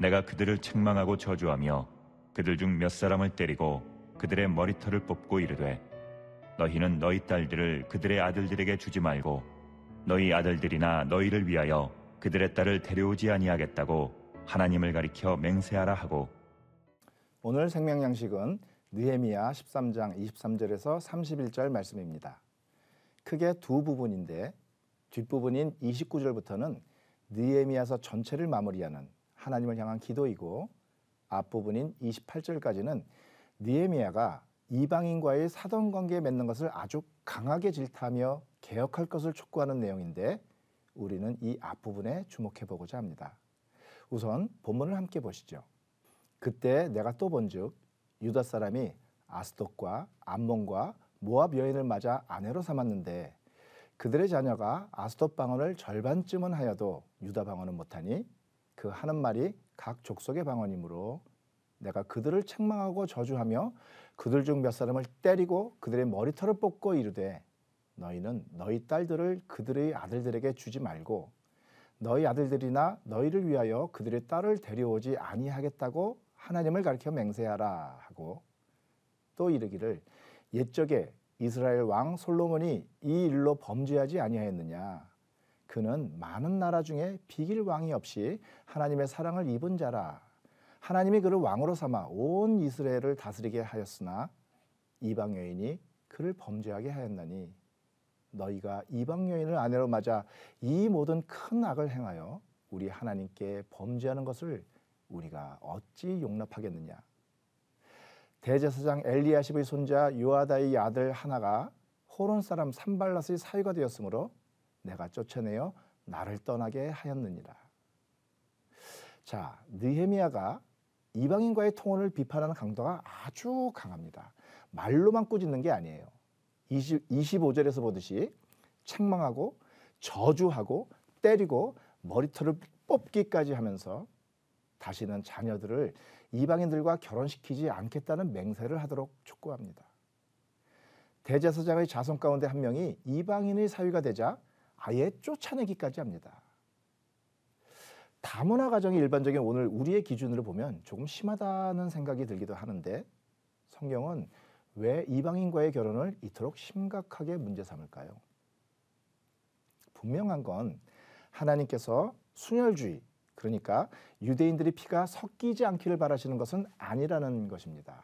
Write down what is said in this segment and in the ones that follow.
내가 그들을 책망하고 저주하며 그들 중 몇 사람을 때리고 그들의 머리털을 뽑고 이르되 너희는 너희 딸들을 그들의 아들들에게 주지 말고 너희 아들들이나 너희를 위하여 그들의 딸을 데려오지 아니하겠다고 하나님을 가리켜 맹세하라 하고. 오늘 생명양식은 느헤미야 13장 23절에서 31절 말씀입니다. 크게 두 부분인데 뒷부분인 29절부터는 느헤미야서 전체를 마무리하는 하나님을 향한 기도이고, 앞부분인 28절까지는 느헤미야가 이방인과의 사돈관계에 맺는 것을 아주 강하게 질타하며 개혁할 것을 촉구하는 내용인데, 우리는 이 앞부분에 주목해 보고자 합니다. 우선 본문을 함께 보시죠. 그때 내가 또 본즉 유다 사람이 아스돗과 암몬과 모압 여인을 맞아 아내로 삼았는데 그들의 자녀가 아스돗 방언을 절반쯤은 하여도 유다 방언은 못하니 그 하는 말이 각 족속의 방언이므로 내가 그들을 책망하고 저주하며 그들 중 몇 사람을 때리고 그들의 머리털을 뽑고 이르되 너희는 너희 딸들을 그들의 아들들에게 주지 말고 너희 아들들이나 너희를 위하여 그들의 딸을 데려오지 아니하겠다고 하나님을 가리켜 맹세하라 하고, 또 이르기를 옛적에 이스라엘 왕 솔로몬이 이 일로 범죄하지 아니하였느냐. 그는 많은 나라 중에 비길 왕이 없이 하나님의 사랑을 입은 자라. 하나님이 그를 왕으로 삼아 온 이스라엘을 다스리게 하였으나 이방 여인이 그를 범죄하게 하였나니 너희가 이방 여인을 아내로 맞아 이 모든 큰 악을 행하여 우리 하나님께 범죄하는 것을 우리가 어찌 용납하겠느냐. 대제사장 엘리야십의 손자 요아다의 아들 하나가 호론 사람 산발랏의 사위가 되었으므로 내가 쫓아내어 나를 떠나게 하였느니라. 자, 느헤미야가 이방인과의 통혼을 비판하는 강도가 아주 강합니다. 말로만 꾸짖는 게 아니에요. 25절에서 보듯이 책망하고 저주하고 때리고 머리털을 뽑기까지 하면서 다시는 자녀들을 이방인들과 결혼시키지 않겠다는 맹세를 하도록 촉구합니다. 대제사장의 자손 가운데 한 명이 이방인의 사위가 되자 아예 쫓아내기까지 합니다. 다문화 가정이 일반적인 오늘 우리의 기준으로 보면 조금 심하다는 생각이 들기도 하는데, 성경은 왜 이방인과의 결혼을 이토록 심각하게 문제 삼을까요? 분명한 건 하나님께서 순혈주의, 그러니까 유대인들의 피가 섞이지 않기를 바라시는 것은 아니라는 것입니다.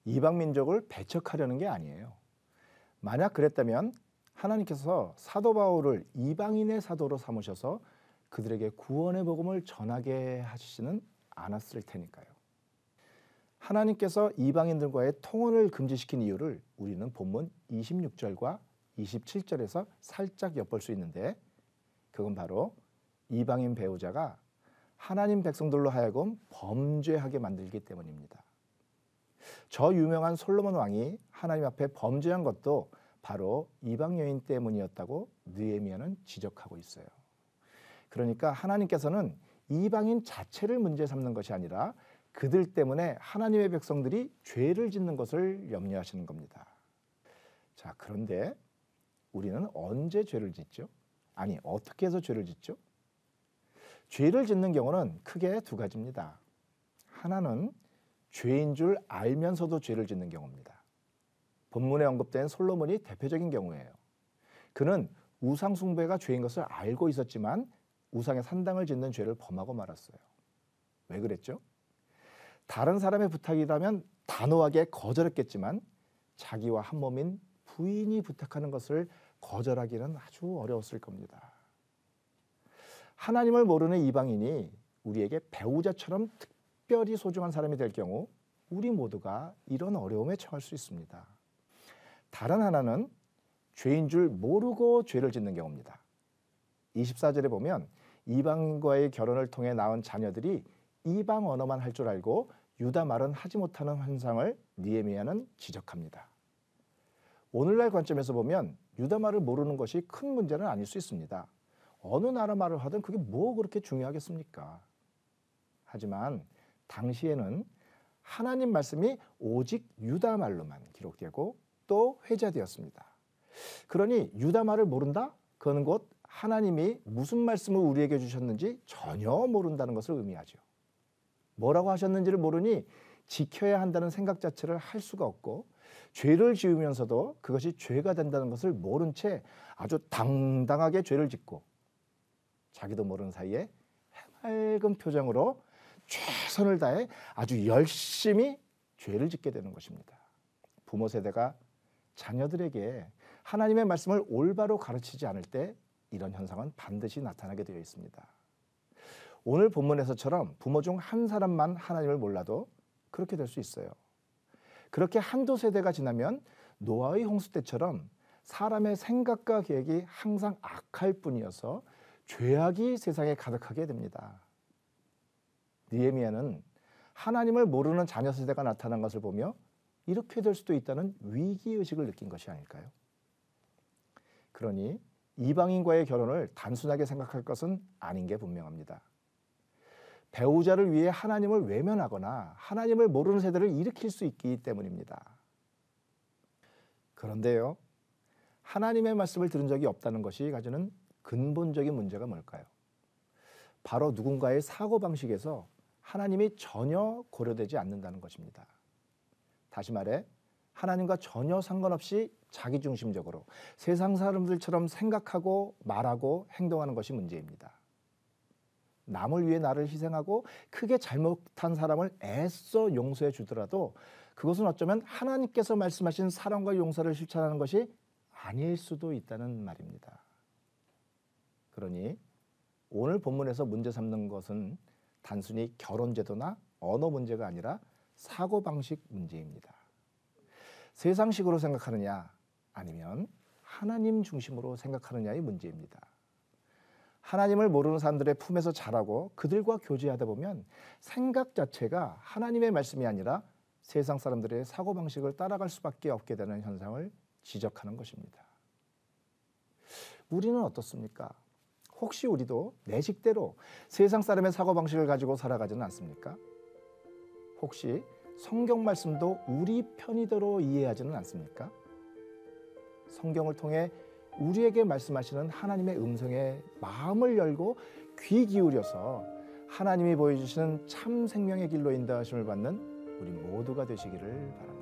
이방 민족을 배척하려는 게 아니에요. 만약 그랬다면 하나님께서 사도 바울을 이방인의 사도로 삼으셔서 그들에게 구원의 복음을 전하게 하시지는 않았을 테니까요. 하나님께서 이방인들과의 통혼을 금지시킨 이유를 우리는 본문 26절과 27절에서 살짝 엿볼 수 있는데, 그건 바로 이방인 배우자가 하나님 백성들로 하여금 범죄하게 만들기 때문입니다. 저 유명한 솔로몬 왕이 하나님 앞에 범죄한 것도 바로 이방 여인 때문이었다고 느헤미야는 지적하고 있어요. 그러니까 하나님께서는 이방인 자체를 문제 삼는 것이 아니라 그들 때문에 하나님의 백성들이 죄를 짓는 것을 염려하시는 겁니다. 자, 그런데 우리는 언제 죄를 짓죠? 아니, 어떻게 해서 죄를 짓죠? 죄를 짓는 경우는 크게 두 가지입니다. 하나는 죄인 줄 알면서도 죄를 짓는 경우입니다. 본문에 언급된 솔로몬이 대표적인 경우예요. 그는 우상 숭배가 죄인 것을 알고 있었지만 우상의 산당을 짓는 죄를 범하고 말았어요. 왜 그랬죠? 다른 사람의 부탁이라면 단호하게 거절했겠지만 자기와 한 몸인 부인이 부탁하는 것을 거절하기는 아주 어려웠을 겁니다. 하나님을 모르는 이방인이 우리에게 배우자처럼 특별히 소중한 사람이 될 경우 우리 모두가 이런 어려움에 처할 수 있습니다. 다른 하나는 죄인 줄 모르고 죄를 짓는 경우입니다. 24절에 보면 이방인과의 결혼을 통해 낳은 자녀들이 이방 언어만 할 줄 알고 유다 말은 하지 못하는 현상을 느헤미야는 지적합니다. 오늘날 관점에서 보면 유다 말을 모르는 것이 큰 문제는 아닐 수 있습니다. 어느 나라 말을 하든 그게 뭐 그렇게 중요하겠습니까? 하지만 당시에는 하나님 말씀이 오직 유다 말로만 기록되고 또 회자되었습니다. 그러니 유다 말을 모른다? 그건 곧 하나님이 무슨 말씀을 우리에게 주셨는지 전혀 모른다는 것을 의미하죠. 뭐라고 하셨는지를 모르니 지켜야 한다는 생각 자체를 할 수가 없고 죄를 지으면서도 그것이 죄가 된다는 것을 모른 채 아주 당당하게 죄를 짓고 자기도 모르는 사이에 해맑은 표정으로 최선을 다해 아주 열심히 죄를 짓게 되는 것입니다. 부모 세대가 자녀들에게 하나님의 말씀을 올바로 가르치지 않을 때 이런 현상은 반드시 나타나게 되어 있습니다. 오늘 본문에서처럼 부모 중 한 사람만 하나님을 몰라도 그렇게 될 수 있어요. 그렇게 한두 세대가 지나면 노아의 홍수 때처럼 사람의 생각과 계획이 항상 악할 뿐이어서 죄악이 세상에 가득하게 됩니다. 느헤미야는 하나님을 모르는 자녀 세대가 나타난 것을 보며 이렇게 될 수도 있다는 위기의식을 느낀 것이 아닐까요? 그러니 이방인과의 결혼을 단순하게 생각할 것은 아닌 게 분명합니다. 배우자를 위해 하나님을 외면하거나 하나님을 모르는 세대를 일으킬 수 있기 때문입니다. 그런데요, 하나님의 말씀을 들은 적이 없다는 것이 가지는 근본적인 문제가 뭘까요? 바로 누군가의 사고방식에서 하나님이 전혀 고려되지 않는다는 것입니다. 다시 말해 하나님과 전혀 상관없이 자기중심적으로 세상 사람들처럼 생각하고 말하고 행동하는 것이 문제입니다. 남을 위해 나를 희생하고 크게 잘못한 사람을 애써 용서해 주더라도 그것은 어쩌면 하나님께서 말씀하신 사랑과 용서를 실천하는 것이 아닐 수도 있다는 말입니다. 그러니 오늘 본문에서 문제 삼는 것은 단순히 결혼 제도나 언어 문제가 아니라 사고방식 문제입니다. 세상식으로 생각하느냐 아니면 하나님 중심으로 생각하느냐의 문제입니다. 하나님을 모르는 사람들의 품에서 자라고 그들과 교제하다 보면 생각 자체가 하나님의 말씀이 아니라 세상 사람들의 사고방식을 따라갈 수밖에 없게 되는 현상을 지적하는 것입니다. 우리는 어떻습니까? 혹시 우리도 내 식대로 세상 사람의 사고방식을 가지고 살아가지는 않습니까? 혹시 성경 말씀도 우리 편의대로 이해하지는 않습니까? 성경을 통해 우리에게 말씀하시는 하나님의 음성에 마음을 열고 귀 기울여서 하나님이 보여주시는 참 생명의 길로 인도하심을 받는 우리 모두가 되시기를 바랍니다.